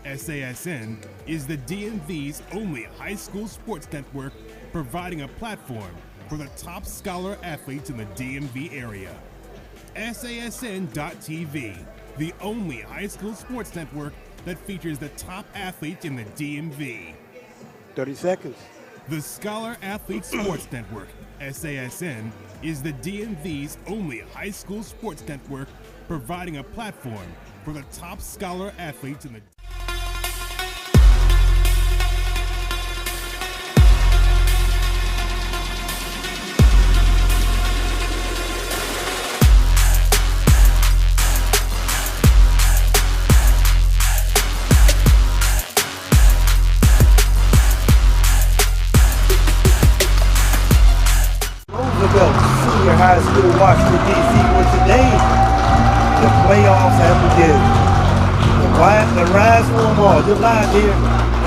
SASN is the DMV's only high school sports network providing a platform for the top scholar athletes in the DMV area. SASN.TV, the only high school sports network that features the top athletes in the DMV. 30 seconds. The Scholar Athlete Sports Network, SASN, is the DMV's only high school sports network providing a platform for the top scholar athletes in the Roosevelt Senior High School, Washington, D.C., where today the playoffs have begun. The rise for them all. You're live here.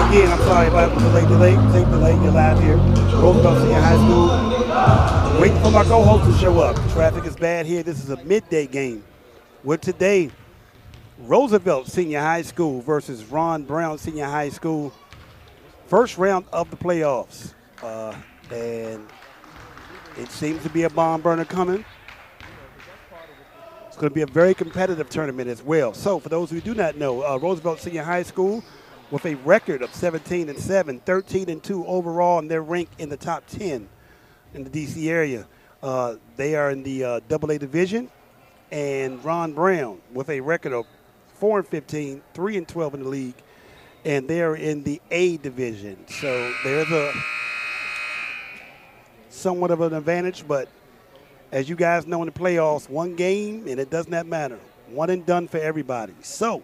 Again, I'm sorry about the delay. You're live here. Roosevelt Senior High School. Waiting for my co-host to show up. Traffic is bad here. This is a midday game. With today, Roosevelt Senior High School versus Ron Brown Senior High School. First round of the playoffs. And it seems to be a bomb burner coming. It's going to be a very competitive tournament as well. So for those who do not know, Roosevelt Senior High School with a record of 17-7, 13-2 overall, and they're ranked in the top 10 in the D.C. area. They are in the AA division, and Ron Brown with a record of 4-15, 3-12 in the league, and they're in the A division. So there's a somewhat of an advantage, but as you guys know in the playoffs, one game and it does not matter. One and done for everybody. So,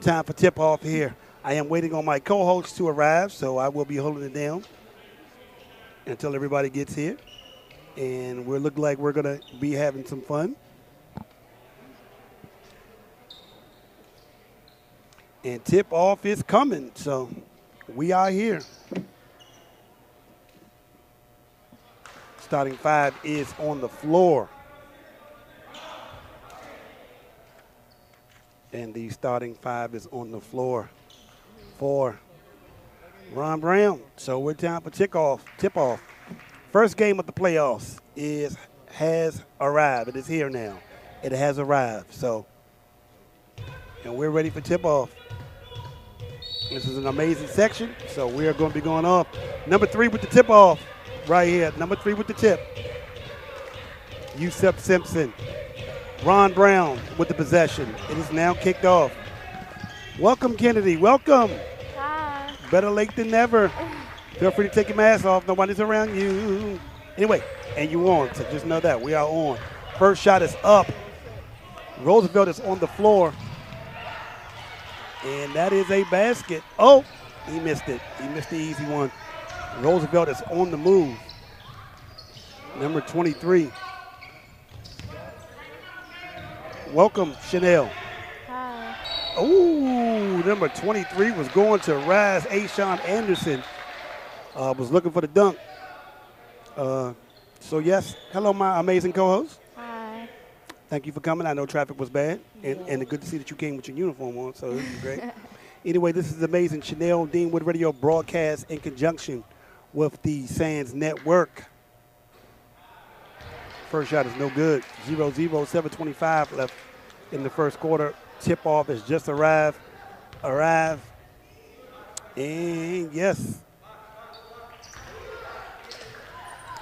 time for tip-off here. I am waiting on my co-host to arrive, so I will be holding it down until everybody gets here. And we look like we're going to be having some fun. And tip-off is coming, so we are here. Starting five is on the floor. And the starting five is on the floor for Ron Brown. So we're time for tip-off. First game of the playoffs has arrived. It is here now. It has arrived. So, and we're ready for tip-off. This is an amazing section. So we are going to be going off. Number 3 with the tip-off. Right here, number 3 with the tip. Yusef Simpson. Ron Brown with the possession. It is now kicked off. Welcome, Kennedy. Welcome. Hi. Better late than never. Feel free to take your mask off. Nobody's around you. Anyway, and you on, so just know that. We are on. First shot is up. Roosevelt is on the floor. And that is a basket. Oh, he missed it. He missed the easy one. Roosevelt is on the move. Number 23. Welcome, Chanel. Hi. Oh, number 23 was going to Rise. Ashawn Anderson was looking for the dunk. So, yes, hello, my amazing co-host. Hi. Thank you for coming. I know traffic was bad, and good to see that you came with your uniform on, so this is great. Anyway, this is amazing. Chanel Deanwood Radio broadcast in conjunction with the Sands Network. First shot is no good. 0-0, 7:25 left in the first quarter. Tip-off has just arrived. And yes.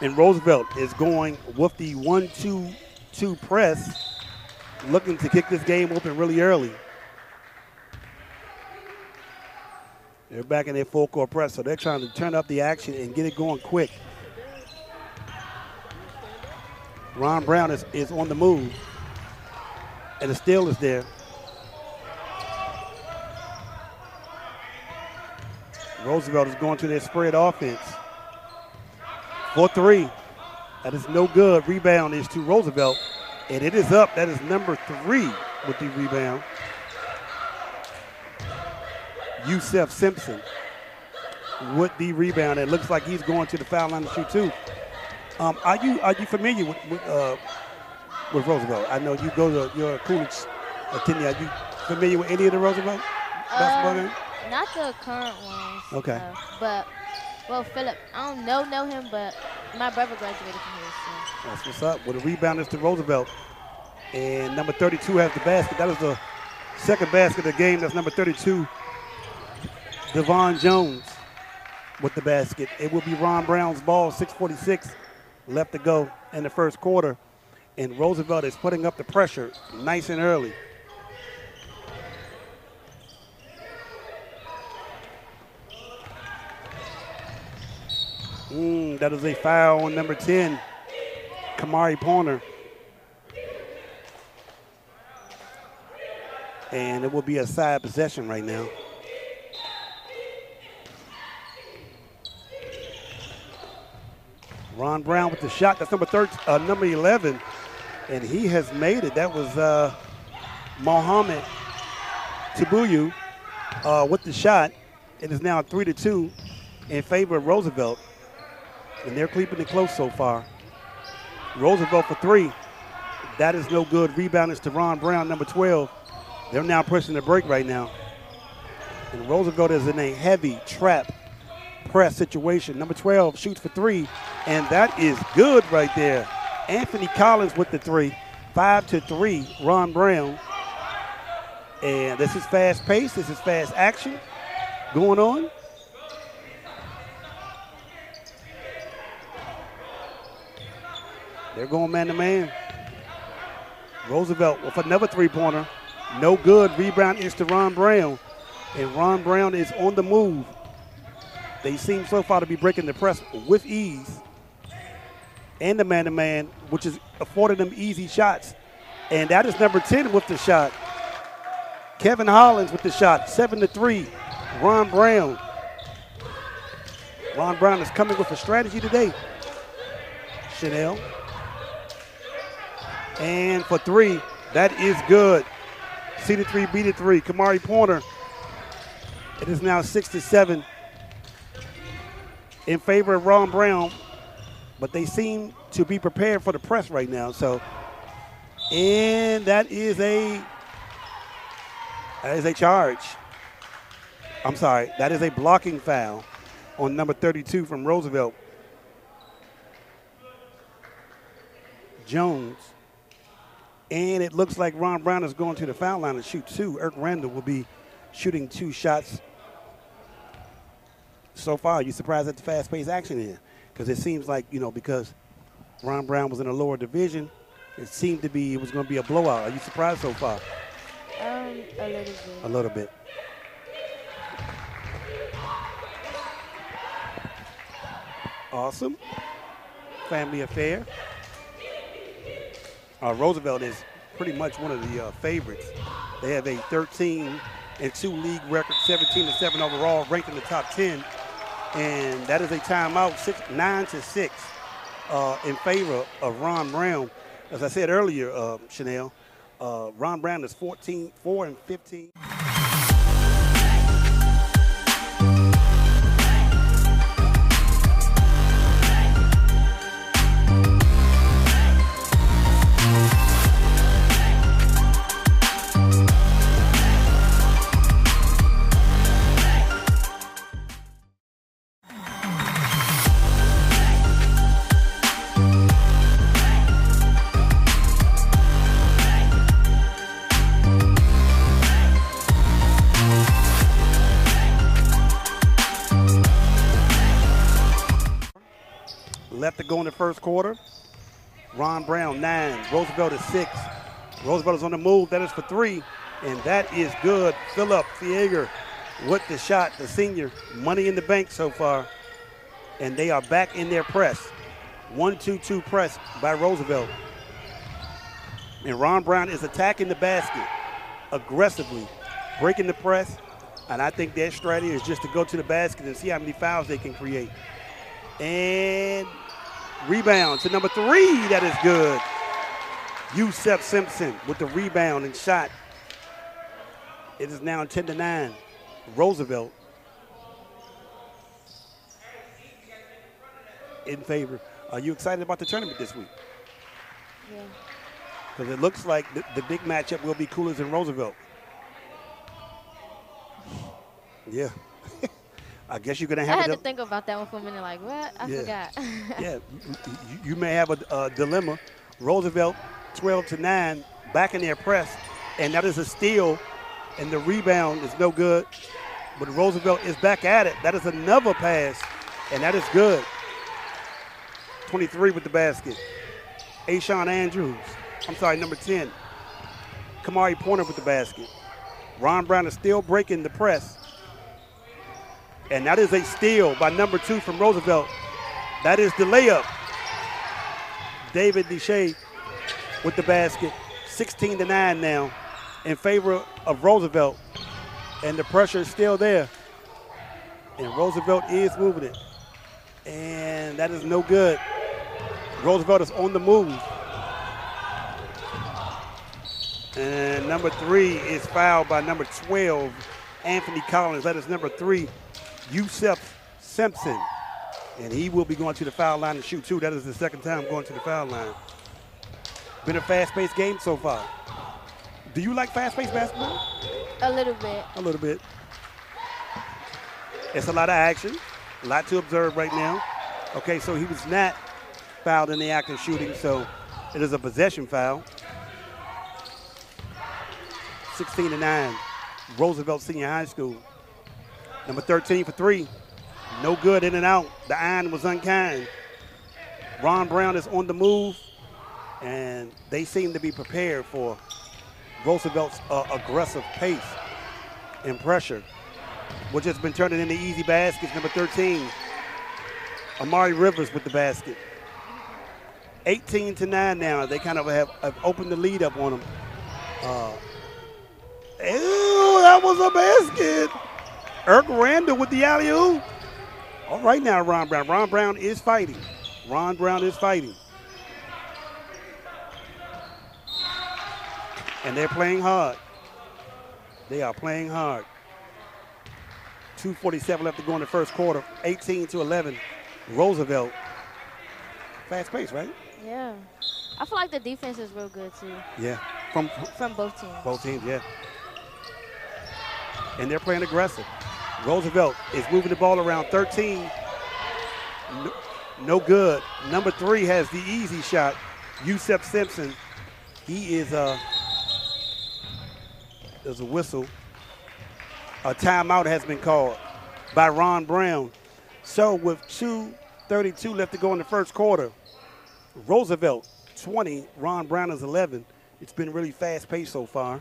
And Roosevelt is going with the 1-2-2 press, looking to kick this game open really early. They're back in their full court press, so they're trying to turn up the action and get it going quick. Ron Brown is on the move, and the steal is there. Roosevelt is going to their spread offense. For 3. That is no good. Rebound is to Roosevelt, and it is up. That is number 3 with the rebound. Yusef Simpson with the rebound. It looks like he's going to the foul line to shoot too. Are you familiar with Roosevelt? I know you go to your Coolidge attending. Are you familiar with any of the Roosevelt? basketball game? Not the current ones. Okay. But, well, Philip, I don't know him, but my brother graduated from here, so. That's what's up. Well, the rebound is to Roosevelt. And number 32 has the basket. That is the second basket of the game. That's number 32, Devon Jones with the basket. It will be Ron Brown's ball, 6:46 left to go in the first quarter. And Roosevelt is putting up the pressure nice and early. That is a foul on number 10, Kamari Pointer. And it will be a side possession right now. Ron Brown with the shot. That's number 11, and he has made it. That was Mohamed Tibuyu with the shot. It is now 3-2 in favor of Roosevelt, and they're keeping it close so far. Roosevelt for three. That is no good. Rebound is to Ron Brown, number 12. They're now pushing the break right now. And Roosevelt is in a heavy trap press situation. Number 12 shoots for three, and that is good right there. Anthony Collins with the three. 5-3, Ron Brown. And this is fast pace. This is fast action going on. They're going man to man. Roosevelt with another three-pointer. No good. Rebound is to Ron Brown. And Ron Brown is on the move. They seem so far to be breaking the press with ease. And the man-to-man, which is affording them easy shots. And that is number 10 with the shot. Kevin Hollins with the shot. 7-3, Ron Brown. Ron Brown is coming with a strategy today. Chanel. And for three, that is good. C to three, B to three. Kamari Pointer. It is now 6-7 in favor of Ron Brown, but they seem to be prepared for the press right now. So, and that is a charge. I'm sorry, that is a blocking foul on number 32 from Roosevelt. Jones. And it looks like Ron Brown is going to the foul line to shoot two. Irk Randall will be shooting two shots. So far, are you surprised at the fast-paced action here? Because it seems like, because Ron Brown was in a lower division, it seemed to be, it was going to be a blowout. Are you surprised so far? A little bit. A little bit. Awesome. Family affair. Roosevelt is pretty much one of the favorites. They have a 13-2 league record, 17-7 overall, ranked in the top 10. And that is a timeout, 9-6 in favor of Ron Brown. As I said earlier, Chanel, Ron Brown is 4-15. Left to go in the first quarter. Ron Brown, 9. Roosevelt is 6. Roosevelt is on the move. That is for three, and that is good. Philip Fieger with the shot, the senior. Money in the bank so far, and they are back in their press. 1-2-2 press by Roosevelt. And Ron Brown is attacking the basket aggressively, breaking the press, and I think their strategy is just to go to the basket and see how many fouls they can create. And rebound to number 3. That is good. Yusef Simpson with the rebound and shot. It is now 10-9. Roosevelt in favor. Are you excited about the tournament this week? Yeah. Because it looks like the big matchup will be Coolers and Roosevelt. Yeah. I guess you're going to I have had to think about that one for a minute, like, what? I forgot. Yeah, you may have a dilemma. Roosevelt, 12-9, back in their press, and that is a steal, and the rebound is no good. But Roosevelt is back at it. That is another pass, and that is good. 23 with the basket. Ashawn Andrews. I'm sorry, number 10. Kamari Pointer with the basket. Ron Brown is still breaking the press. And that is a steal by number 2 from Roosevelt. That is the layup. David Deshay with the basket. 16-9 now in favor of Roosevelt. And the pressure is still there. And Roosevelt is moving it. And that is no good. Roosevelt is on the move. And number 3 is fouled by number 12, Anthony Collins. That is number 3, Yusef Simpson. And he will be going to the foul line to shoot 2. That is the second time going to the foul line. Been a fast-paced game so far. Do you like fast-paced basketball? A little bit. A little bit. It's a lot of action, a lot to observe right now. Okay, so he was not fouled in the act of shooting, so it is a possession foul. 16-9, Roosevelt Senior High School. Number 13 for 3. No good, in and out. The iron was unkind. Ron Brown is on the move, and they seem to be prepared for Roosevelt's aggressive pace and pressure, which has been turning into easy baskets. Number 13, Amari Rivers with the basket. 18-9 now. They kind of have opened the lead up on them. Ew, that was a basket. Irk Randall with the alley-oop. All right now, Ron Brown. Ron Brown is fighting. Ron Brown is fighting. And they're playing hard. They are playing hard. 2:47 left to go in the first quarter. 18-11. Roosevelt. Fast pace, right? Yeah. I feel like the defense is real good, too. Yeah. From both teams. Both teams, yeah. And they're playing aggressive. Roosevelt is moving the ball around. 13. No good. Number 3 has the easy shot. Yusef Simpson. He is there's a whistle. A timeout has been called by Ron Brown. So with 2:32 left to go in the first quarter, Roosevelt 20, Ron Brown is 11. It's been really fast-paced so far,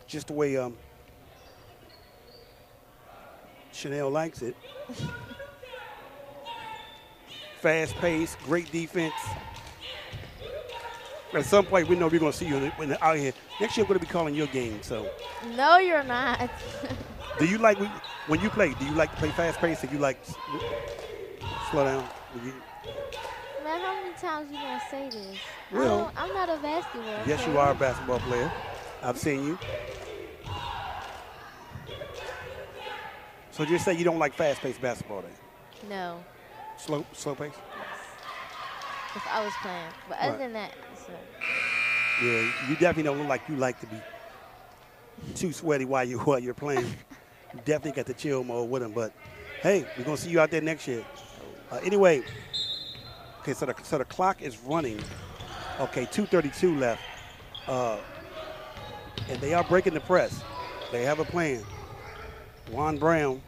just the way Chanel likes it. Fast-paced, great defense. At some point, we know we're going to see you out here. Next year, we're going to be calling your game. So. No, you're not. Do you like, when you play, do you like to play fast-paced or you like slow down? Man, how many times you going to say this? Well, I'm not a basketball Yes, player. you are a basketball player. I've seen you. So just say you don't like fast-paced basketball then? No. Slow pace? If I was playing. But other than that, so. Yeah, you definitely don't look like you like to be too sweaty while you're playing. You definitely got the chill mode with them. But, hey, we're going to see you out there next year. Anyway, okay, so the clock is running. Okay, 2:32 left. And they are breaking the press. They have a plan. Juan Brown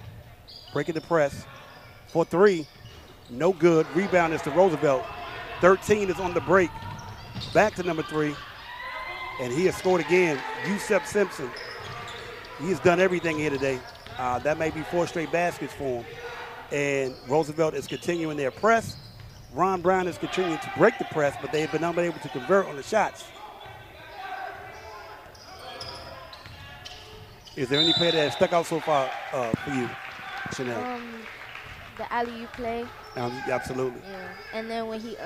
breaking the press for 3. No good. Rebound is to Roosevelt. 13 is on the break. Back to number 3. And he has scored again. Yusef Simpson. He has done everything here today. That may be 4 straight baskets for him. And Roosevelt is continuing their press. Ron Brown is continuing to break the press, but they have been unable to convert on the shots. Is there any play that has stuck out so far for you, Chanel? The alley-oop play. Absolutely. Yeah. And then when he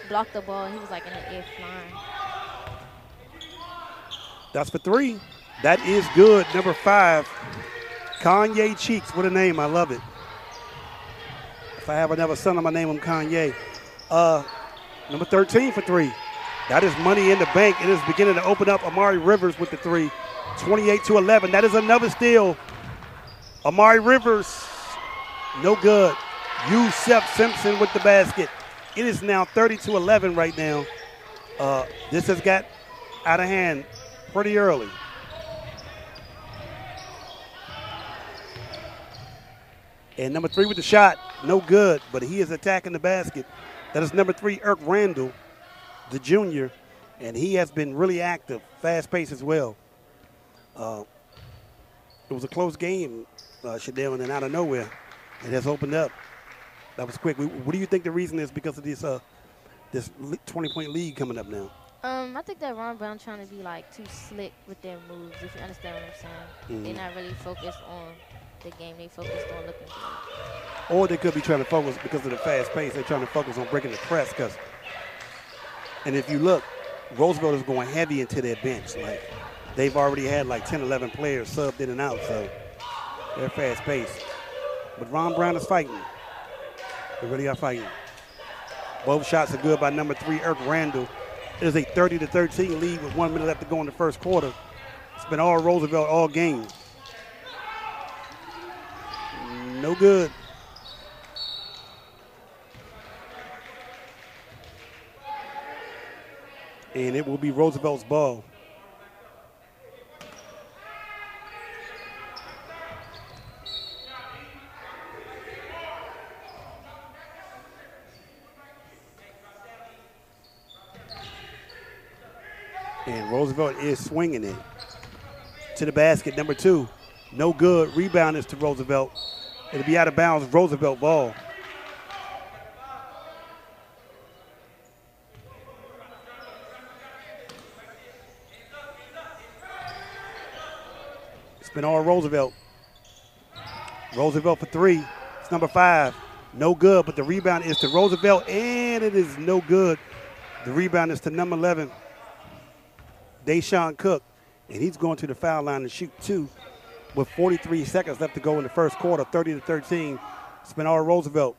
blocked the ball, he was like in the air flying. That's for 3. That is good. Number 5, Kanye Cheeks. What a name. I love it. If I have another son, I'm going to name him Kanye. Number 13 for 3. That is money in the bank. It is beginning to open up. Amari Rivers with the 3. 28-11. That is another steal. Amari Rivers, no good. Yusef Simpson with the basket. It is now 30-11 right now. This has got out of hand pretty early. And number 3 with the shot, no good, but he is attacking the basket. That is number 3, Irk Randall, the junior, and he has been really active, fast-paced as well. It was a close game, Shadell, and then out of nowhere, it has opened up. That was quick. What do you think the reason is because of this 20-point lead coming up now? I think that Ron Brown trying to be like too slick with their moves, if you understand what I'm saying. They're not really focused on the game. They focused on looking good. Or they could be trying to focus because of the fast pace. They're trying to focus on breaking the press. And if you look, Roosevelt is going heavy into their bench. Like they've already had like 10, 11 players subbed in and out, so they're fast paced. But Ron Brown is fighting. They really are fighting. Both shots are good by number 3, Irk Randall. It is a 30-13 lead with 1 minute left to go in the first quarter. It's been all Roosevelt all game. No good. And it will be Roosevelt's ball. And Roosevelt is swinging it to the basket. Number 2, no good. Rebound is to Roosevelt. It'll be out of bounds. Roosevelt ball. It's been all Roosevelt. Roosevelt for 3. It's number 5. No good, but the rebound is to Roosevelt, and it is no good. The rebound is to number 11. Deshaun Cook, and he's going to the foul line to shoot 2 with 43 seconds left to go in the first quarter, 30-13. It's been all Roosevelt.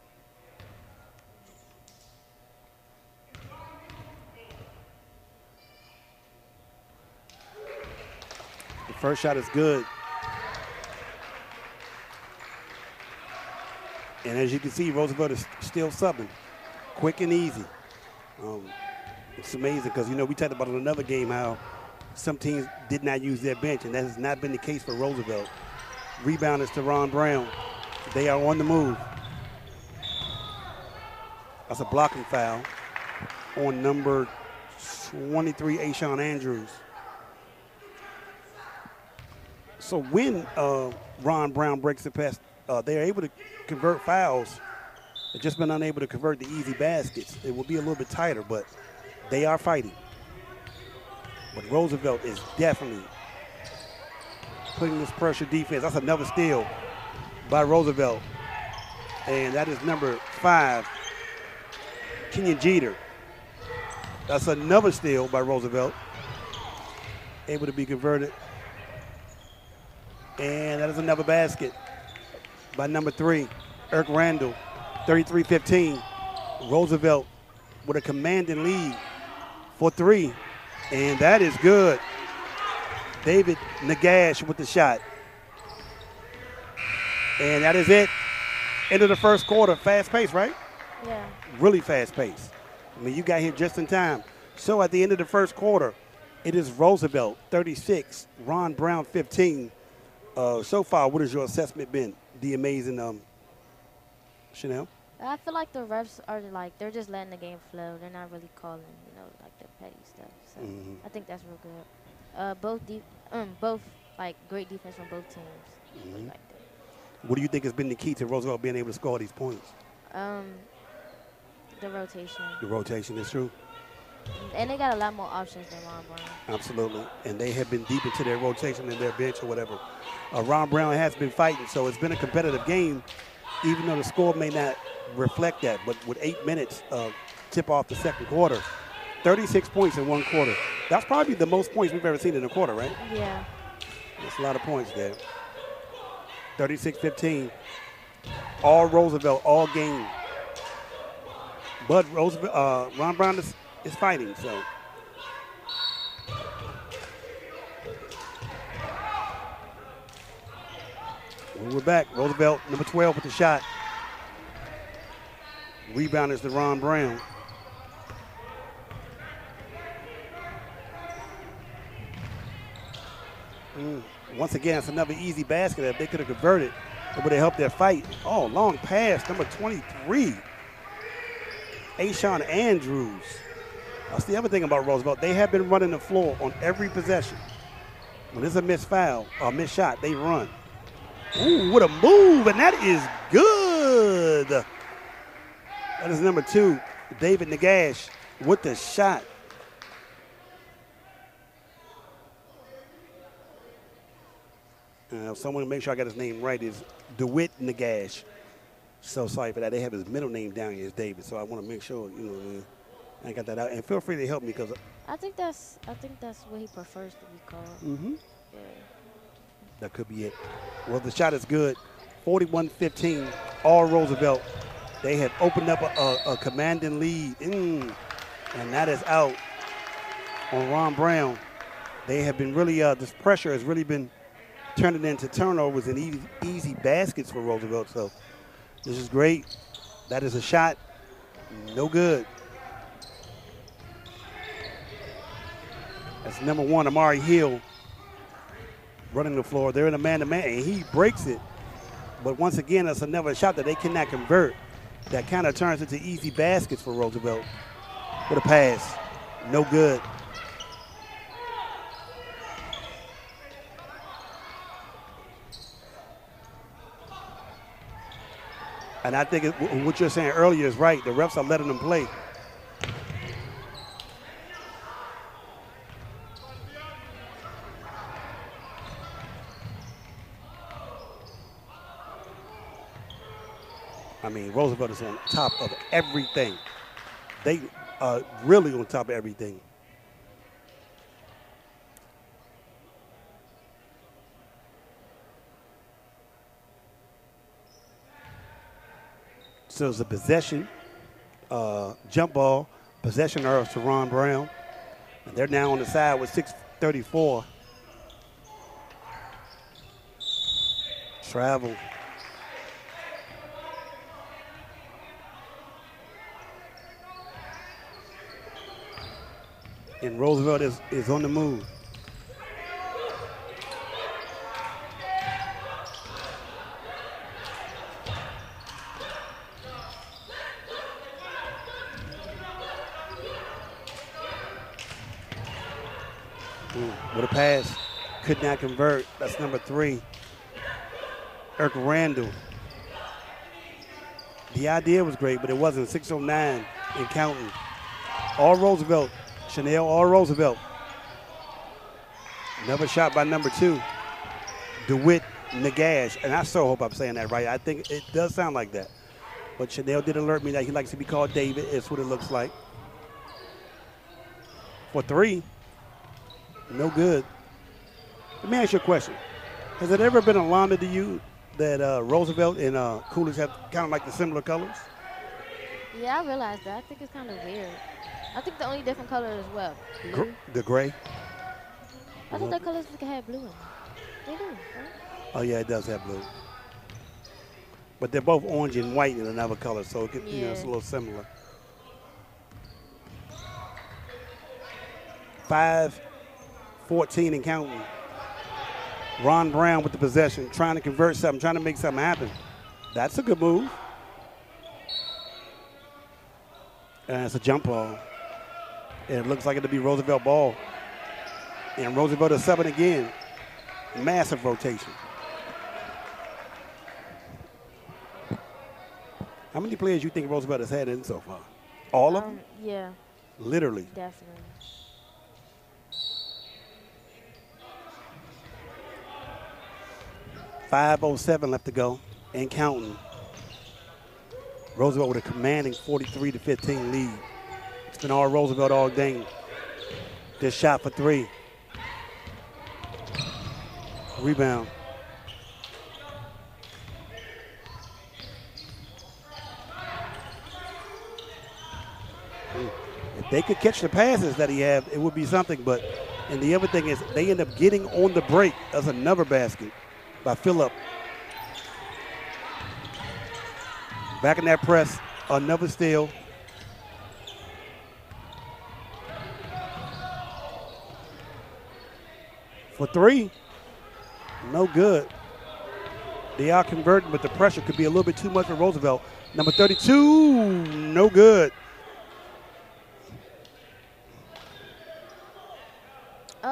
The first shot is good. And as you can see, Roosevelt is still subbing, quick and easy. It's amazing because, you know, we talked about in another game how some teams did not use their bench, and that has not been the case for Roosevelt. Rebound is to Ron Brown. They are on the move. That's a blocking foul on number 23, Ashawn Andrews. So when Ron Brown breaks the pass, they're able to convert fouls. They've just been unable to convert the easy baskets. It will be a little bit tighter, but they are fighting. But Roosevelt is definitely putting this pressure defense. That's another steal by Roosevelt. And that is number 5, Kenyon Jeter. That's another steal by Roosevelt. Able to be converted. And that is another basket by number 3, Irk Randall, 33-15. Roosevelt with a commanding lead for 3. And that is good. David Nagash with the shot. And that is it. End of the first quarter. Fast pace, right? Yeah. Really fast pace. I mean, you got here just in time. So at the end of the first quarter, it is Roosevelt 36, Ron Brown 15. So far, what has your assessment been? The amazing Chanel? I feel like the refs are like, they're just letting the game flow. They're not really calling, you know, like the petty stuff. So I think that's real good. Both like great defense from both teams. Like that. What do you think has been the key to Roosevelt being able to score these points? The rotation. The rotation is true. And they got a lot more options than Ron Brown. Absolutely. And they have been deep into their rotation and their bench or whatever. Ron Brown has been fighting, so it's been a competitive game, even though the score may not reflect that. But with 8 minutes tip off the second quarter, 36 points in one quarter. That's probably the most points we've ever seen in a quarter, right? Yeah. That's a lot of points there. 36-15. All Roosevelt, all game. But Ron Brown is fighting, so. We're back. Roosevelt, number 12 with the shot. Rebound is to Ron Brown. Once again, it's another easy basket. If they could have converted, it would have helped their fight. Oh, long pass, number 23. Ashawn Andrews. That's the other thing about Roosevelt. They have been running the floor on every possession. When there's a missed foul or missed shot, they run. Ooh, what a move, and that is good. That is number 2, David Nagash with the shot. Someone make sure I got his name right is DeWitt Nagash. So sorry for that. They have his middle name down here as David, so I want to make sure I got that out. And feel free to help me because I think that's what he prefers to be called. Mm-hmm. Yeah. That could be it. Well, the shot is good. 41-15, all Roosevelt. They have opened up a commanding lead. And that is out on Ron Brown. They have been really, this pressure has really been turning into turnovers and easy baskets for Roosevelt. So this is great. That is a shot. No good. That's number 1, Amari Hill, running the floor. They're in a man-to-man, and he breaks it. But once again, that's another shot that they cannot convert. That kind of turns into easy baskets for Roosevelt. With a pass. No good. And I think what you're saying earlier is right. The refs are letting them play. I mean, Roosevelt is on top of everything. They are really on top of everything. So it's a possession, jump ball, possession error to Ron Brown. And they're now on the side with 6:34. Travel. And Roosevelt is on the move. With a pass, could not convert. That's number 3, Eric Randall. The idea was great, but it wasn't. 6:09 and counting. All Roosevelt. Chanel or Roosevelt. Another shot by number 2, DeWitt Nagash. And I so hope I'm saying that right. I think it does sound like that. But Chanel did alert me that he likes to be called David. It's what it looks like. For 3, no good. Let me ask you a question. Has it ever been alarming to you that Roosevelt and Coolidge have kind of like the similar colors? Yeah, I realized that. I think it's kind of weird. I think the only different color is what? Blue? The gray? I thought that colors had blue in it. They do, right? Oh, yeah, it does have blue. But they're both orange and white in another color, so it could, it's a little similar. 5:14 and counting. Ron Brown with the possession, trying to convert something, trying to make something happen. That's a good move. And it's a jump ball. And it looks like it'll be Roosevelt ball. And Roosevelt is subbing again. Massive rotation. How many players you think Roosevelt has had in so far? All of them? Yeah. Literally. Definitely. .507 left to go and counting. Roosevelt with a commanding 43-15 lead. It's been all Roosevelt all game. This shot for 3. Rebound. If they could catch the passes that he had, it would be something. But, and the other thing is they end up getting on the break. That's another basket by Phillip. Back in that press, another steal. For three, no good. They are converting, but the pressure could be a little bit too much for Roosevelt. Number 32, no good.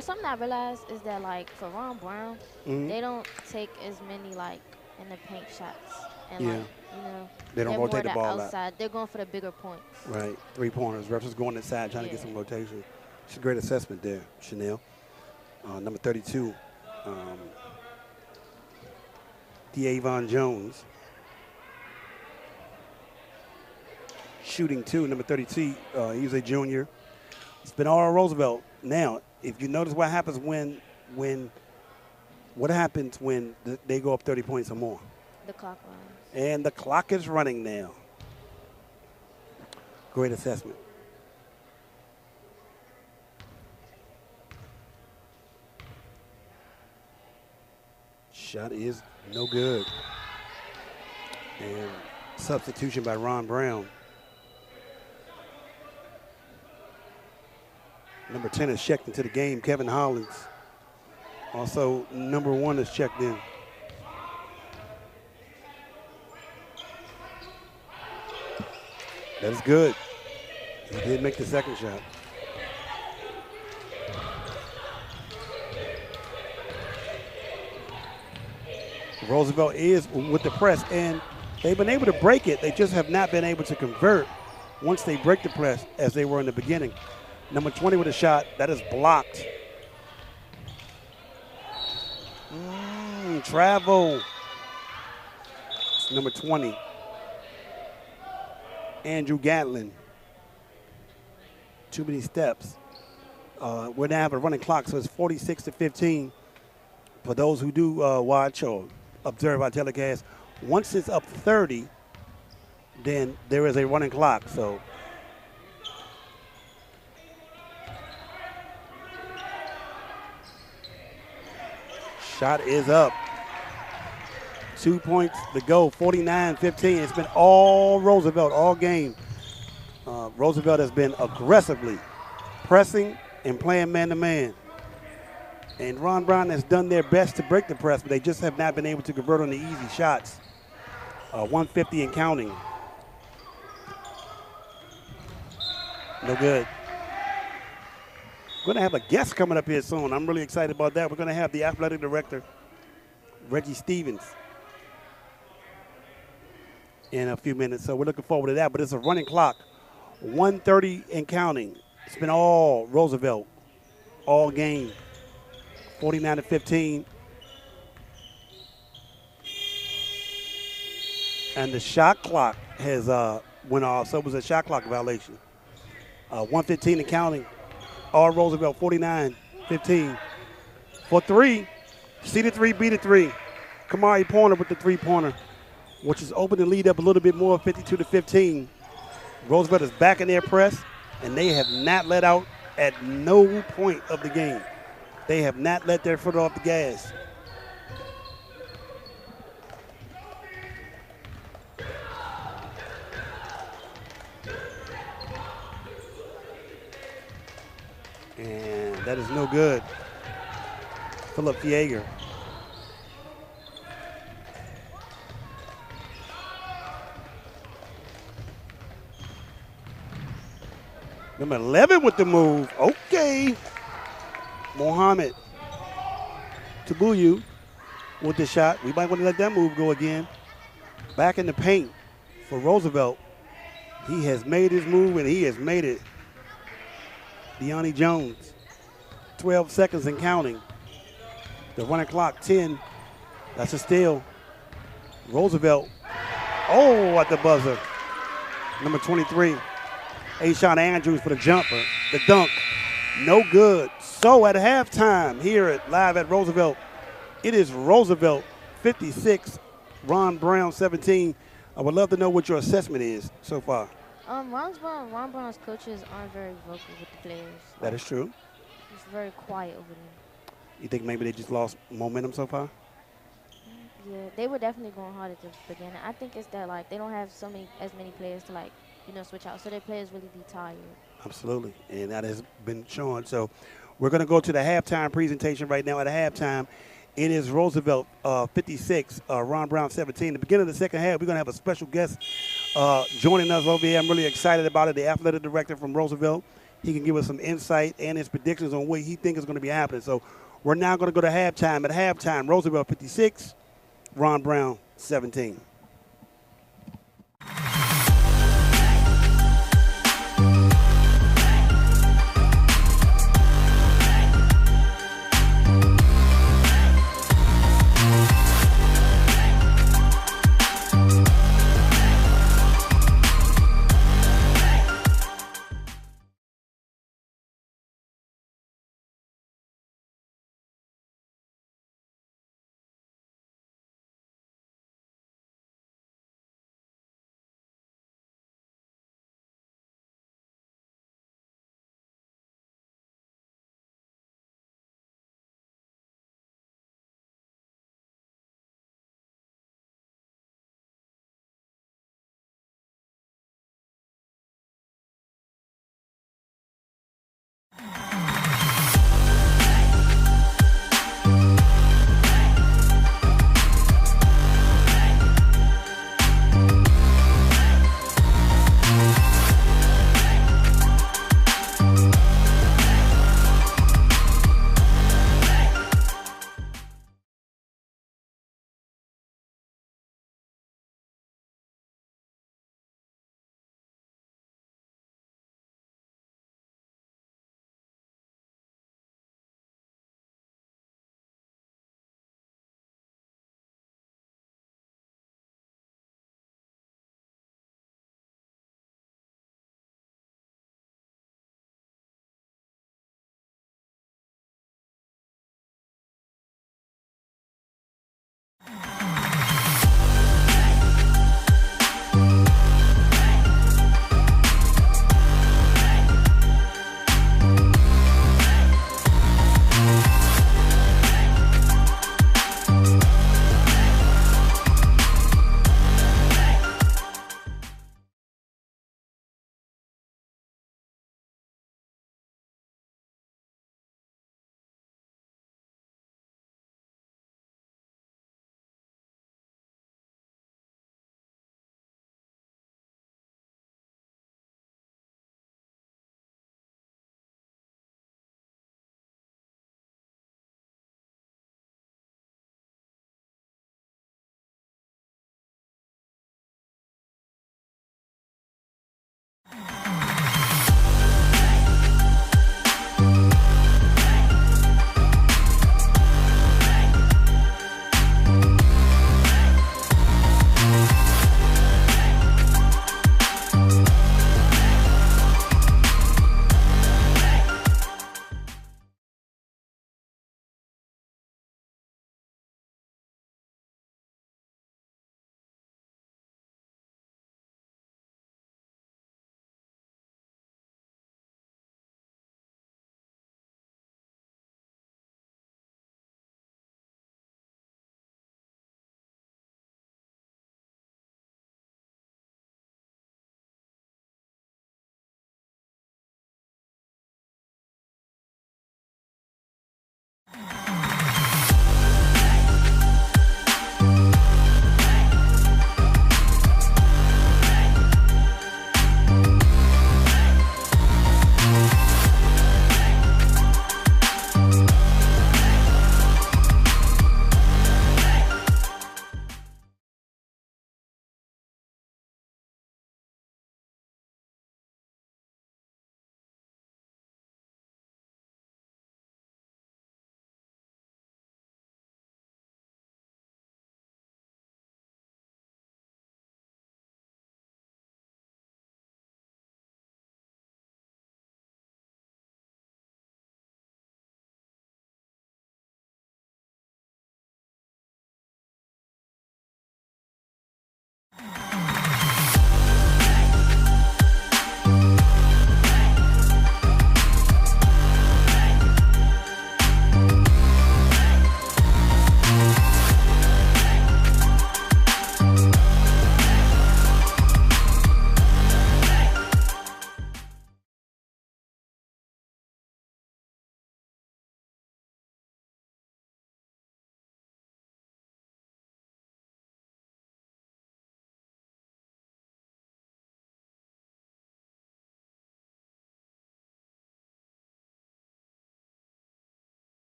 Something I realized is that, like, for Ron Brown, they don't take as many, like, in the paint shots. And, like, you know, they don't they're rotate more the ball outside. out. They're going for the bigger points. Right, 3-pointers. Refs is going inside trying to get some rotation. It's a great assessment there, Chanel. Number 32, D'Avon Jones. Shooting 2, number 32. He's a junior. It's been all Roosevelt. Now, if you notice what happens when they go up 30 points or more? The clock runs. And the clock is running now. Great assessment. Shot is no good. And substitution by Ron Brown. Number 10 is checked into the game, Kevin Hollins. Also, number 1 is checked in. That is good. He did make the second shot. Roosevelt is with the press, and they've been able to break it. They just have not been able to convert once they break the press as they were in the beginning. Number 20 with a shot. That is blocked. Travel. It's number 20. Andrew Gatlin. Too many steps. We're now have a running clock, so it's 46-15. For those who do watch or observe our telecast, once it's up 30, then there is a running clock. So shot is up. 2 points to go, 49-15. It's been all Roosevelt all game. Roosevelt has been aggressively pressing and playing man-to-man. And Ron Brown has done their best to break the press, but they just have not been able to convert on the easy shots. 150 and counting. No good. We're going to have a guest coming up here soon. I'm really excited about that. We're going to have the athletic director, Reggie Stevens, in a few minutes. So we're looking forward to that. But it's a running clock. 130 and counting. It's been all Roosevelt all game. 49-15. And the shot clock has went off, so it was a shot clock violation. 115 and counting. All Roosevelt, 49-15. For three, C to 3, B to 3. Kamari Pointer with the three-pointer, which is open the lead up a little bit more, 52-15. Roosevelt is back in their press, and they have not let out at no point of the game. They have not let their foot off the gas. And that is no good. Philip Yeager. Number 11 with the move. Okay. Mohamed Tabuyu with the shot. We might want to let that move go again. Back in the paint for Roosevelt. He has made his move, and he has made it. Deani Jones, 12 seconds and counting. The running clock, 10. That's a steal. Roosevelt, at the buzzer. Number 23, Ashawn Andrews for the jumper. The dunk, no good. So at halftime here live at Roosevelt, it is Roosevelt 56, Ron Brown 17. I would love to know what your assessment is so far. Ron Brown's coaches aren't very vocal with the players. That is true. It's very quiet over there. You think maybe they just lost momentum so far? Yeah, they were definitely going hard at the beginning. I think it's that like they don't have as many players to like switch out, so their players really be tired. Absolutely, and that has been shown. So we're going to go to the halftime presentation right now. At the halftime, it is Roosevelt 56, Ron Brown 17. The beginning of the second half, we're going to have a special guest joining us over here. I'm really excited about it. The athletic director from Roosevelt. He can give us some insight and his predictions on what he thinks is going to be happening. So we're now going to go to halftime. At halftime, Roosevelt 56, Ron Brown 17.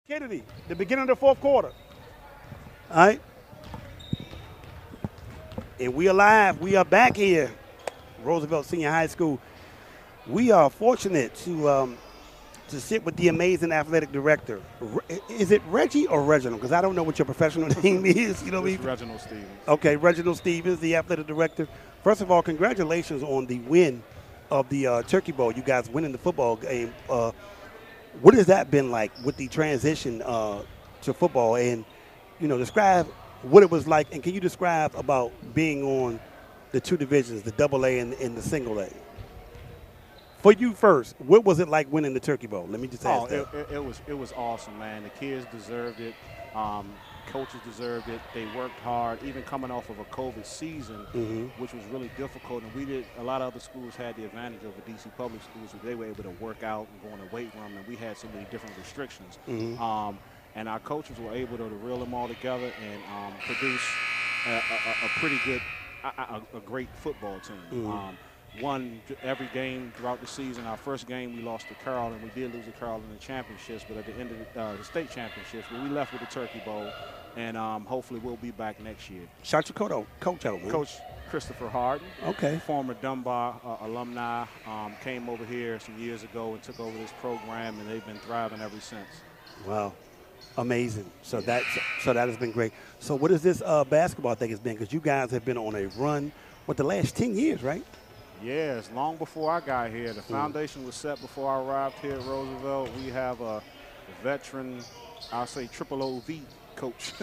Kennedy, the beginning of the fourth quarter. All right. And we are live. We are back here, Roosevelt Senior High School. We are fortunate to sit with the amazing athletic director. Is it Reggie or Reginald? Because I don't know what your professional name is. You know what I mean? Reginald Stevens. Okay, Reginald Stevens, the athletic director. First of all, congratulations on the win of the Turkey Bowl. You guys winning the football game. What has that been like with the transition to football? And, describe what it was like. And can you describe about being on the two divisions, the AA and the single A? For you first, what was it like winning the Turkey Bowl? Let me just ask that. It was awesome, man. The kids deserved it. Coaches deserved it. They worked hard, even coming off of a COVID season, which was really difficult. And a lot of other schools had the advantage over DC public schools where they were able to work out and go in the weight room, and we had so many different restrictions. And our coaches were able to reel them all together and produce a pretty good, a great football team. Won every game throughout the season. Our first game we lost to Carroll, and we did lose to Carroll in the championships, but at the end of the state championships, but we left with the Turkey Bowl, and hopefully we'll be back next year. Shout your coach out, man. Coach Christopher Harden, okay, former Dunbar alumni, came over here some years ago and took over this program, and they've been thriving ever since. Wow. Amazing. So that has been great. So what is this basketball thing has been? Because you guys have been on a run with the last 10 years, right? Yes, long before I got here. The foundation was set before I arrived here at Roosevelt. We have a veteran, I'll say triple OV coach,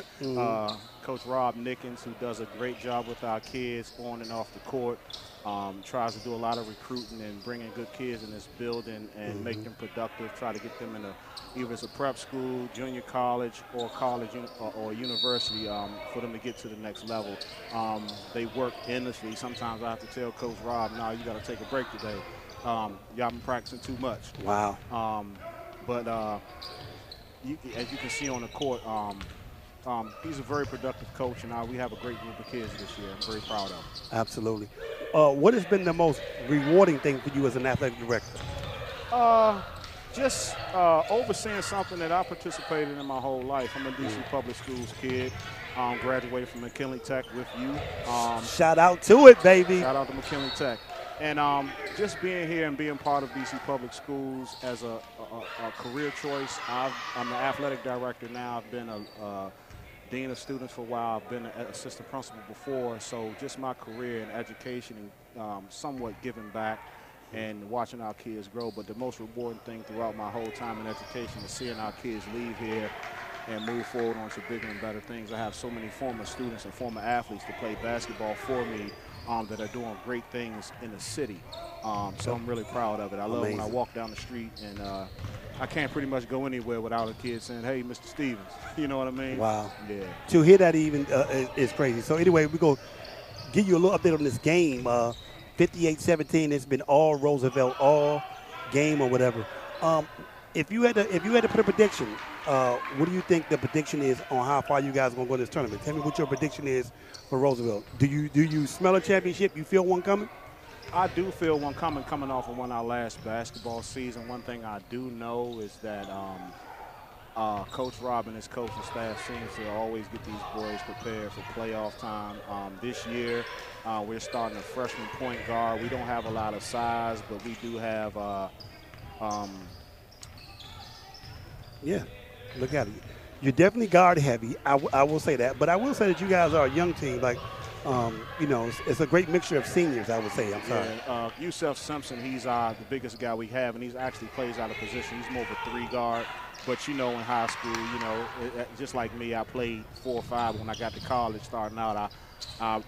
Coach Rob Nickens, who does a great job with our kids on and off the court. Tries to do a lot of recruiting and bringing good kids in this building and make them productive, try to get them in either it's a prep school, junior college, or or university for them to get to the next level. They work endlessly. Sometimes I have to tell Coach Rob, no, you got to take a break today. Y'all been practicing too much. Wow. But as you can see on the court, he's a very productive coach, and we have a great group of kids this year. I'm very proud of him. Absolutely. What has been the most rewarding thing for you as an athletic director? Just overseeing something that I participated in my whole life. I'm a DC Public Schools kid. Graduated from McKinley Tech with you. Shout out to it, baby. Shout out to McKinley Tech. And just being here and being part of DC Public Schools as a career choice. I'm the athletic director now. I've been a dean of students for a while. I've been an assistant principal before. So just my career in education and somewhat giving back and watching our kids grow. But the most rewarding thing throughout my whole time in education is seeing our kids leave here and move forward on to bigger and better things. I have so many former students and former athletes that play basketball for me that are doing great things in the city. So I'm really proud of it. I love when I walk down the street and I can't pretty much go anywhere without a kid saying, hey, Mr. Stevens. You know what I mean? Wow. Yeah. To hear that even is crazy. So anyway, we're going to give you a little update on this game. 58-17, it's been all Roosevelt, all game or whatever. If you had to put a prediction, what do you think the prediction is on how far you guys are going to go in this tournament? Tell me what your prediction is for Roosevelt. Do you smell a championship? You feel one coming? I do feel one coming off of our last basketball season. One thing I do know is that Coach Rob and his coaching staff seems to always get these boys prepared for playoff time. This year, we're starting a freshman point guard. We don't have a lot of size, but we do have yeah, look at it. You're definitely guard heavy. I will say that. But I will say that you guys are a young team. Like, it's a great mixture of seniors, I would say. I'm sorry. Yeah, Yusef Simpson, he's the biggest guy we have, and he actually plays out of position. He's more of a 3-guard. But, in high school, just like me, I played 4 or 5. When I got to college starting out, I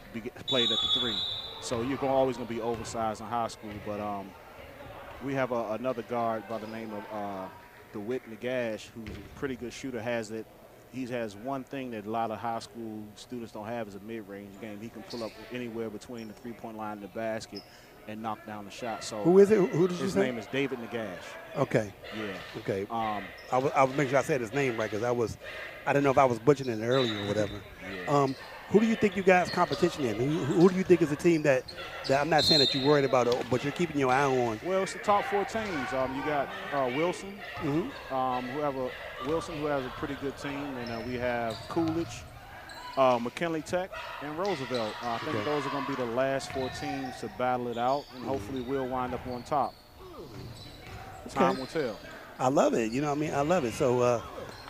played at the 3. So you're always going to be oversized in high school. But we have another guard by the name of DeWitt Nagash, who's a pretty good shooter. He has one thing that a lot of high school students don't have is a mid-range game. He can pull up anywhere between the 3-point line and the basket and knock down the shot. So who is it? Who did you say? His name is David Nagash. Okay. Yeah. Okay. I was making sure I said his name right because I didn't know if I was butchering it earlier or whatever. Yeah. Who do you think you guys competition in? Who do you think is a team that I'm not saying that you're worried about, but you're keeping your eye on? Well, it's the top 4 teams. You got Wilson, Wilson, who has a pretty good team, and we have Coolidge, McKinley Tech, and Roosevelt. I think those are going to be the last 4 teams to battle it out, and hopefully we'll wind up on top. Time will tell. I love it. You know what I mean? I love it. So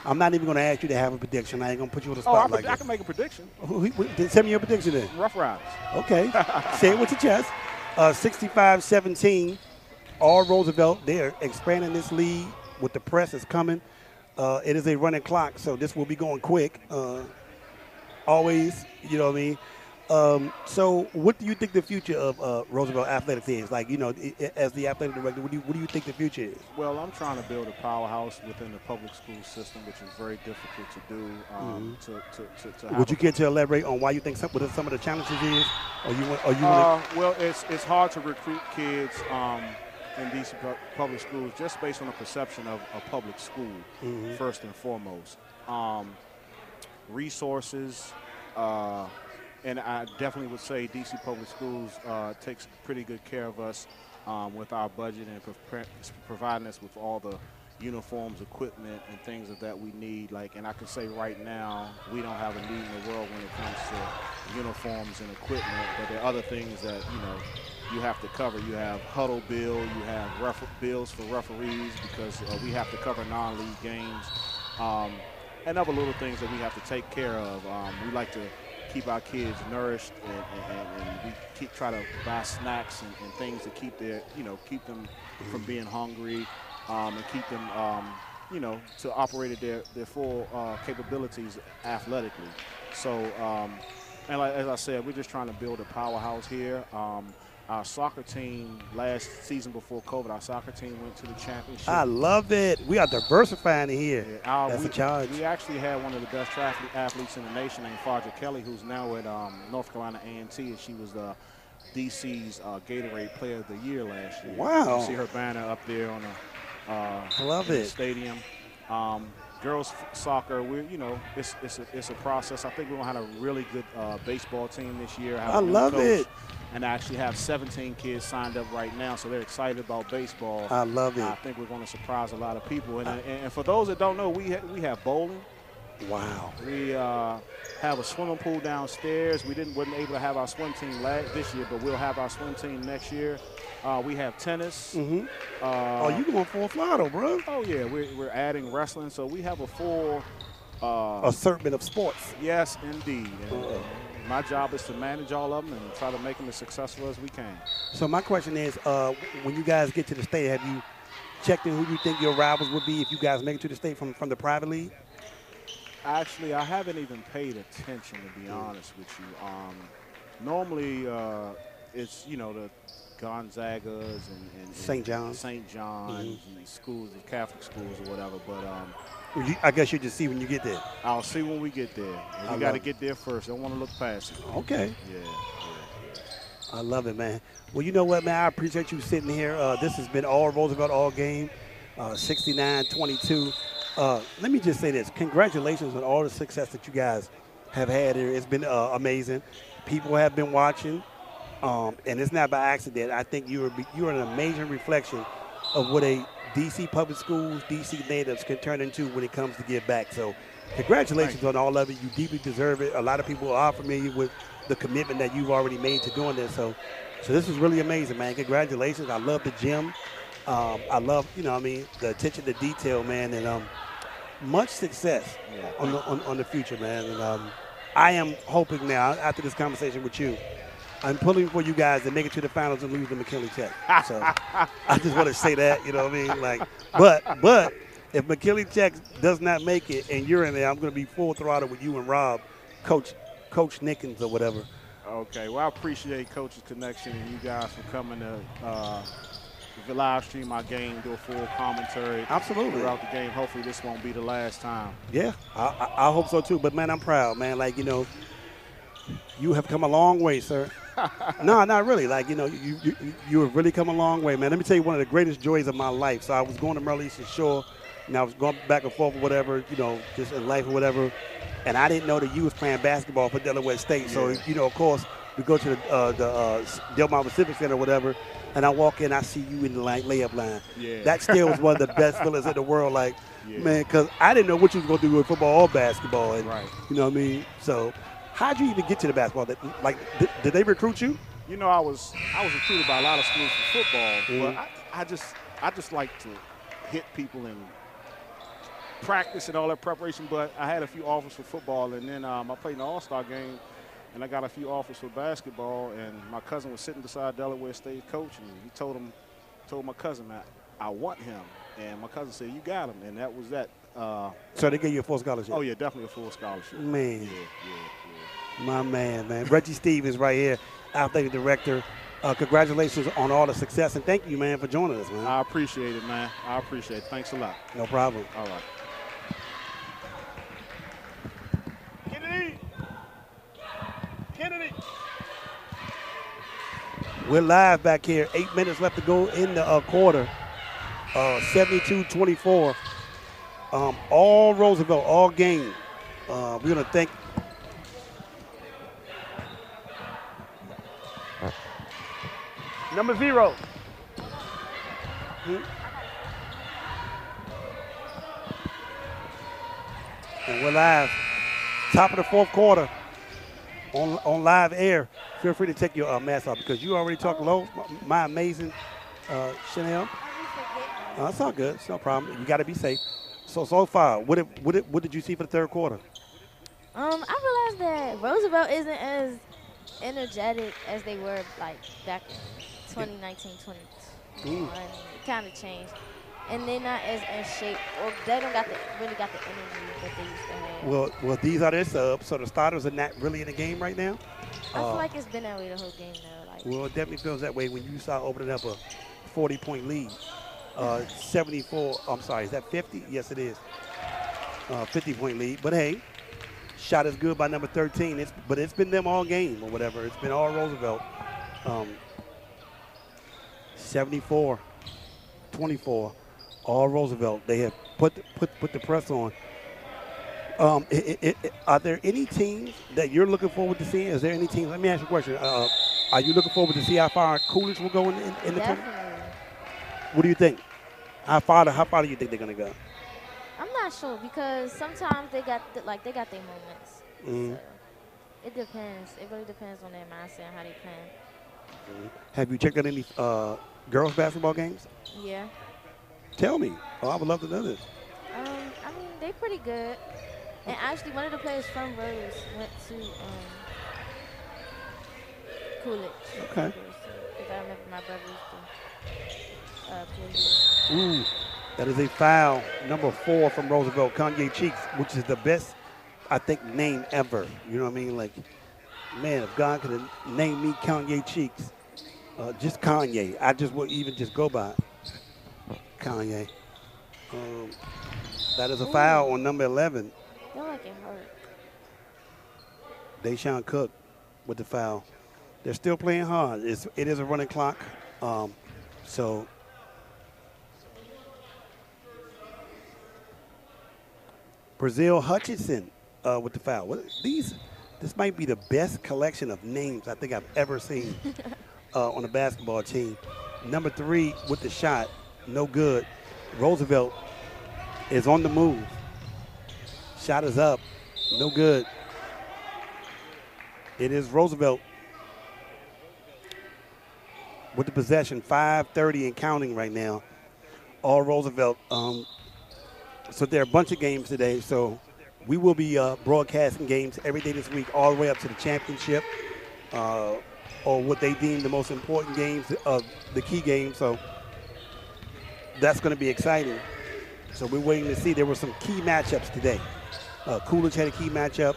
I'm not even going to ask you to have a prediction. I ain't going to put you on the spot like that. I can make a prediction. Send me your prediction then. Rough Riders. Okay. Say it with your chest. 65-17. All Roosevelt. They're expanding this lead with the press is coming. It is a running clock, so this will be going quick. Always, you know what I mean? So what do you think the future of Roosevelt Athletics is? Like, you know, as the athletic director, what do you think the future is? Well, I'm trying to build a powerhouse within the public school system, which is very difficult to do. Would you care to elaborate on why you think some of the challenges is? Well, it's hard to recruit kids in DC public schools just based on the perception of a public school, first and foremost. Resources, and I definitely would say DC Public Schools takes pretty good care of us with our budget and providing us with all the uniforms, equipment, and things that we need. And I can say right now, we don't have a need in the world when it comes to uniforms and equipment, but there are other things that, you have to cover. You have huddle bill, you have bills for referees because we have to cover non-league games, and other little things that we have to take care of. We like to keep our kids nourished, and we try to buy snacks and things to keep keep them from being hungry, and keep them, to operate at their full capabilities athletically. So, and as I said, we're just trying to build a powerhouse here. Our soccer team, last season before COVID, our soccer team went to the championship. I love it. We are diversifying here. Yeah, That's a challenge. We actually had one of the best athletes in the nation named Farja Kelly, who's now at North Carolina A&T, and she was DC's Gatorade Player of the Year last year. Wow. You see her banner up there on the stadium. Girls soccer, it's a process. I think we're gonna have a really good baseball team this year. I love it. And I actually have 17 kids signed up right now, so they're excited about baseball. I love it. I think we're going to surprise a lot of people. And for those that don't know, we have bowling. Wow. We have a swimming pool downstairs. We wasn't able to have our swim team this year, but we'll have our swim team next year. We have tennis. You going full throttle, bro? Oh yeah, we're adding wrestling, so we have a full assortment of sports. Yes, indeed. And my job is to manage all of them and try to make them as successful as we can. So my question is, when you guys get to the state, have you checked in who you think your rivals would be if you guys make it to the state from the private league? Actually, I haven't even paid attention, to be honest with you. Normally, it's, the Gonzagas and St. John's, and schools, the Catholic schools or whatever, but I guess you just see when you get there. I'll see when we get there. We got to get there first. I don't want to look past it. Okay. Yeah. I love it, man. Well, you know what, man? I appreciate you sitting here. This has been all Roosevelt all game, 69-22. Let me just say this. Congratulations on all the success that you guys have had here. It's been amazing. People have been watching, and it's not by accident. I think you're an amazing reflection of what a DC public schools, DC natives can turn into when it comes to give back. So congratulations on all of it. You deeply deserve it. A lot of people are familiar with the commitment that you've already made to doing this. So this is really amazing, man. Congratulations. I love the gym. I love, the attention to detail, man, and much success on the future, man. And I am hoping now, after this conversation with you, I'm pulling for you guys to make it to the finals and lose to McKinley Tech. So I just want to say that, you know what I mean? But if McKinley Tech does not make it and you're in there, I'm going to be full throttle with you and Rob, Coach Nickens or whatever. Okay. Well, I appreciate Coach's connection and you guys for coming to live stream my game, do a full commentary. Absolutely. Throughout the game. Hopefully this won't be the last time. Yeah, I hope so too. But, man, I'm proud, man. You have come a long way, sir. No, not really. You have really come a long way, man. Let me tell you one of the greatest joys of my life. So I was going to Merle Eastern Shore and I was going back and forth or whatever, you know, just in life or whatever. And I didn't know that you was playing basketball for Delaware State. So, you know, of course, we go to the Del Mar Pacific Center or whatever, and I walk in, I see you in the layup line. Yeah. That still was one of the best feelings in the world. Like, man, because I didn't know what you was going to do with football or basketball. And, you know what I mean? So how'd you even get to the basketball? Like, did they recruit you? You know, I was recruited by a lot of schools for football, but I just like to hit people and practice and all that preparation. But I had a few offers for football, and then I played in the All-Star game, and I got a few offers for basketball. And my cousin was sitting beside Delaware State coach, and he told my cousin, man, I want him. And my cousin said, you got him, and that was that. So they gave you a full scholarship? Oh, yeah, definitely a full scholarship. Man. Yeah. My man. Reggie Stevens right here, athletic director. Congratulations on all the success, and thank you, man, for joining us, man. I appreciate it, man. I appreciate it. Thanks a lot. No problem. All right. Kennedy. We're live back here. 8 minutes left to go in the quarter. 72-24. All Roosevelt, all game. We're going to thank number 0. And we're live. Top of the fourth quarter on live air. Feel free to take your mask off because you already talked low. My amazing Chanel. That's all good. It's no problem. You got to be safe. So far, what did you see for the third quarter? I realized that Roosevelt isn't as energetic as they were like back in 2019, 2021. It kind of changed. And they're not as in shape, or they don't really got the energy that they used to have. Well, these are their subs, so the starters are not really in the game right now. I feel like it's been that way the whole game now. Like, well, it definitely feels that way when you start opening up a 40-point lead. 74, I'm sorry, is that 50? Yes, it is. 50-point lead. But, hey, shot is good by number 13. But it's been them all game or whatever. It's been all Roosevelt. 74-24, all Roosevelt. They have put the press on. Are there any teams that you're looking forward to seeing? Is there any teams? Let me ask you a question. Are you looking forward to see how far Coolidge will go in the tournament? What do you think? How far do you think they're gonna go? I'm not sure because sometimes they got their moments. So it depends. It really depends on their mindset and how they plan. Have you checked out any girls basketball games? Yeah. Tell me. Oh, I would love to know this. I mean, they pretty good. And actually, one of the players from Rose went to Coolidge. Okay. Because I remember my brother used to play here. Ooh, that is a foul. Number 4 from Roosevelt, Kanye Cheeks, which is the best, I think, name ever. You know what I mean? Like, man, if God could have named me Kanye Cheeks, just Kanye, I just would even just go by Kanye. That is a foul on number 11. I feel like it hurt. Deshaun Cook with the foul. They're still playing hard. It is a running clock. So Brazil Hutchinson with the foul. This might be the best collection of names I think I've ever seen on a basketball team. Number 3 with the shot, no good. Roosevelt is on the move. Shot is up, no good. It is Roosevelt with the possession, 5:30 and counting right now. All Roosevelt. So there are a bunch of games today. So we will be broadcasting games every day this week, all the way up to the championship, or what they deem the most important games, the key games. So that's going to be exciting. So we're waiting to see. There were some key matchups today. Coolidge had a key matchup.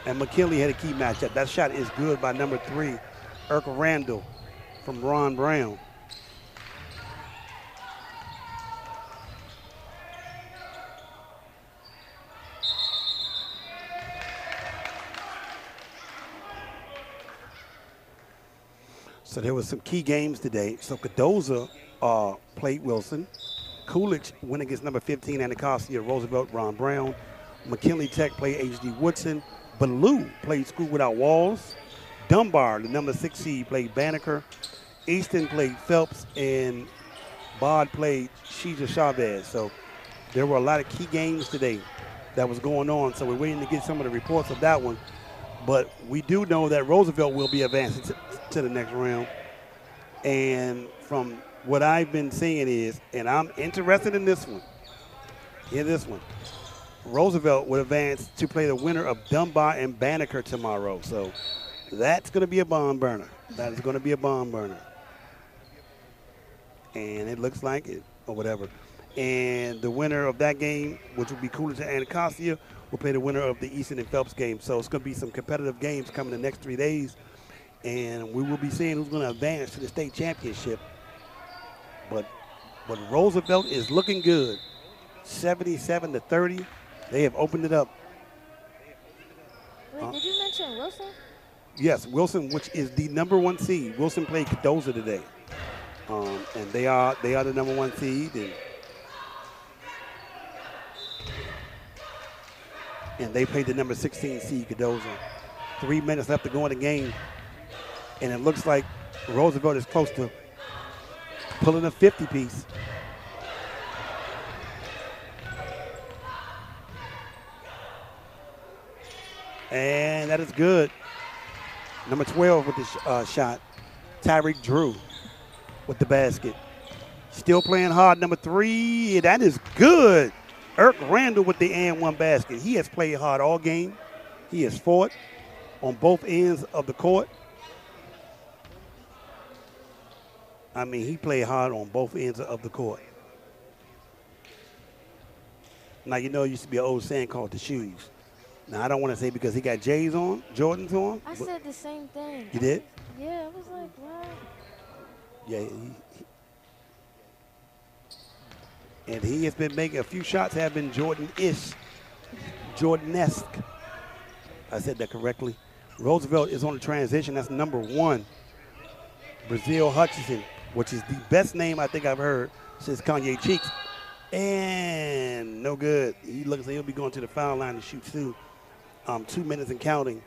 And McKinley had a key matchup. That shot is good by number 3, Urkel Randall from Ron Brown. So there was some key games today. So Cardozo played Wilson. Coolidge went against number 15, Anacostia, Roosevelt, Ron Brown. McKinley Tech played H.D. Woodson. Ballou played School Without Walls. Dunbar, the number 6 seed, played Banneker. Easton played Phelps, and Bod played Sheeja Chavez. So there were a lot of key games today that was going on. So we're waiting to get some of the reports of that one. But we do know that Roosevelt will be advancing to the next round. And from what I've been seeing is, and I'm interested in this one, Roosevelt would advance to play the winner of Dunbar and Banneker tomorrow. So that's going to be a barn burner. That is going to be a barn burner. And it looks like it, or whatever. And the winner of that game, which will be Coolidge and Anacostia, will play the winner of the Easton and Phelps game. So it's going to be some competitive games coming the next 3 days. And we will be seeing who's going to advance to the state championship. But Roosevelt is looking good. 77-30. They have opened it up. Wait, did you mention Wilson? Yes, Wilson, which is the number 1 seed. Wilson played Cardozo today. And they are the number 1 seed. And they played the number 16 seed, Cardozo. 3 minutes left to go in the game. And it looks like Roosevelt is close to pulling a 50-piece. And that is good. Number 12 with the shot. Tyreek Drew with the basket. Still playing hard. Number 3. That is good. Irk Randall with the and 1 basket. He has played hard all game. He has fought on both ends of the court. I mean, he played hard on both ends of the court. Now, you know, it used to be an old saying called the shoes. Now, I don't want to say because he got J's on, Jordans on. I said the same thing. You did? Yeah, I was like, what? Yeah. And he has been making a few shots have been Jordan-ish, Jordan-esque. I said that correctly. Roosevelt is on the transition. That's number 1. Brazil Hutchinson, which is the best name I think I've heard since Kanye Cheeks. And no good. He looks like he'll be going to the foul line to shoot 2. 2 minutes and counting.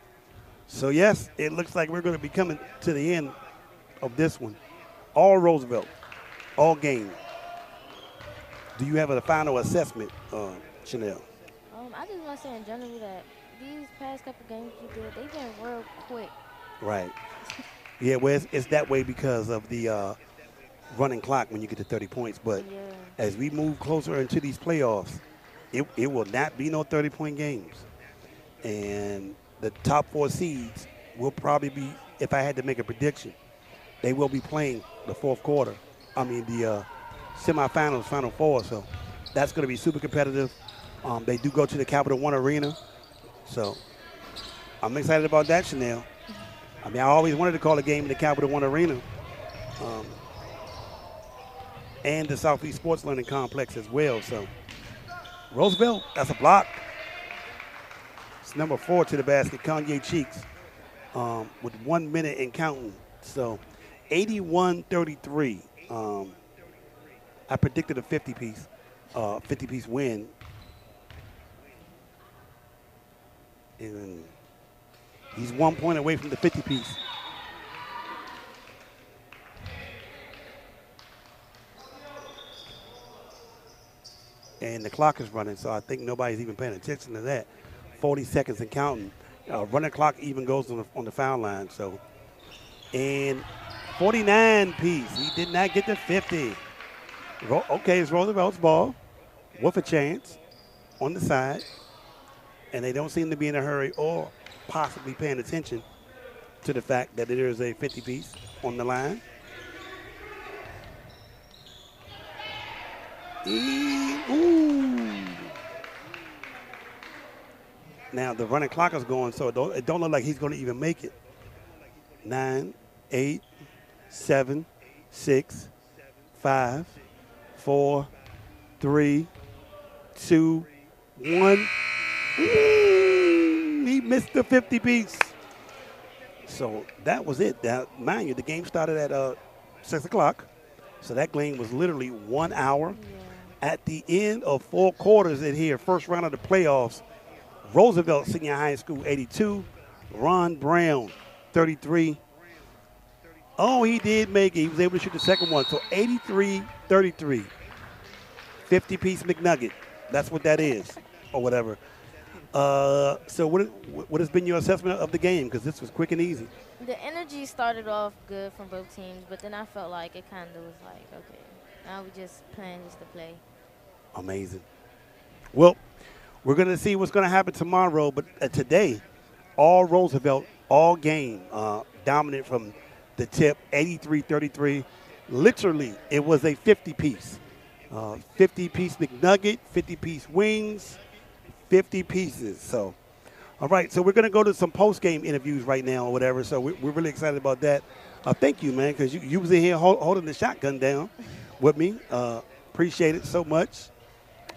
So, yes, it looks like we're going to be coming to the end of this one. All Roosevelt, all game. Do you have a final assessment, Chanel? I just want to say in general that these past couple games you did, they've been real quick. Right. Yeah, well, it's that way because of the running clock when you get to 30 points. But as we move closer into these playoffs, it will not be no 30-point games. And the top 4 seeds will probably be, if I had to make a prediction, they will be playing the fourth quarter. I mean, the semifinals, Final Four. So that's going to be super competitive. They do go to the Capital One Arena. So I'm excited about that, Chanel. I mean, I always wanted to call a game in the Capital One Arena. And the Southeast Sports Learning Complex as well. So Roosevelt, that's a block. It's number 4 to the basket, Kanye Cheeks, with 1 minute and counting. So 81-33. I predicted a 50-piece win. And he's 1 point away from the 50-piece. And the clock is running, so I think nobody's even paying attention to that. 40 seconds and counting. Running clock even goes on the foul line. So, and 49-piece. He did not get to 50. Okay, it's Roosevelt's ball with a chance on the side. And they don't seem to be in a hurry or possibly paying attention to the fact that there is a 50-piece on the line. Ooh. Now the running clock is going, so it don't look like he's going to even make it. 9, 8, 7, 6, 5, 4, 3, 2, 1. He missed the 50-piece. So that was it. Now, mind you, the game started at 6 o'clock. So that game was literally 1 hour. Yeah. At the end of 4 quarters in here, first round of the playoffs, Roosevelt Senior High School 82, Ron Brown 33. Oh, he did make it. He was able to shoot the second one. So 83-33. 50-piece McNugget. That's what that is, or whatever. So what has been your assessment of the game? Because this was quick and easy. The energy started off good from both teams, but then I felt like it kind of was like, okay, now we just playing just to play. Amazing. Well, we're going to see what's going to happen tomorrow, but today, all Roosevelt, all game, dominant from the tip, 83-33. Literally, it was a 50-piece. 50-piece McNugget, 50-piece wings, 50 pieces. So, all right, so we're going to go to some post-game interviews right now or whatever, so we're really excited about that. Thank you, man, because you was in here holding the shotgun down with me. Appreciate it so much.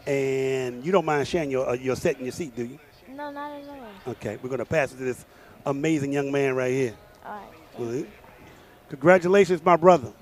And you don't mind sharing your set in your seat, do you? No, not at all. Okay, we're going to pass it to this amazing young man right here. All right. Congratulations, my brother.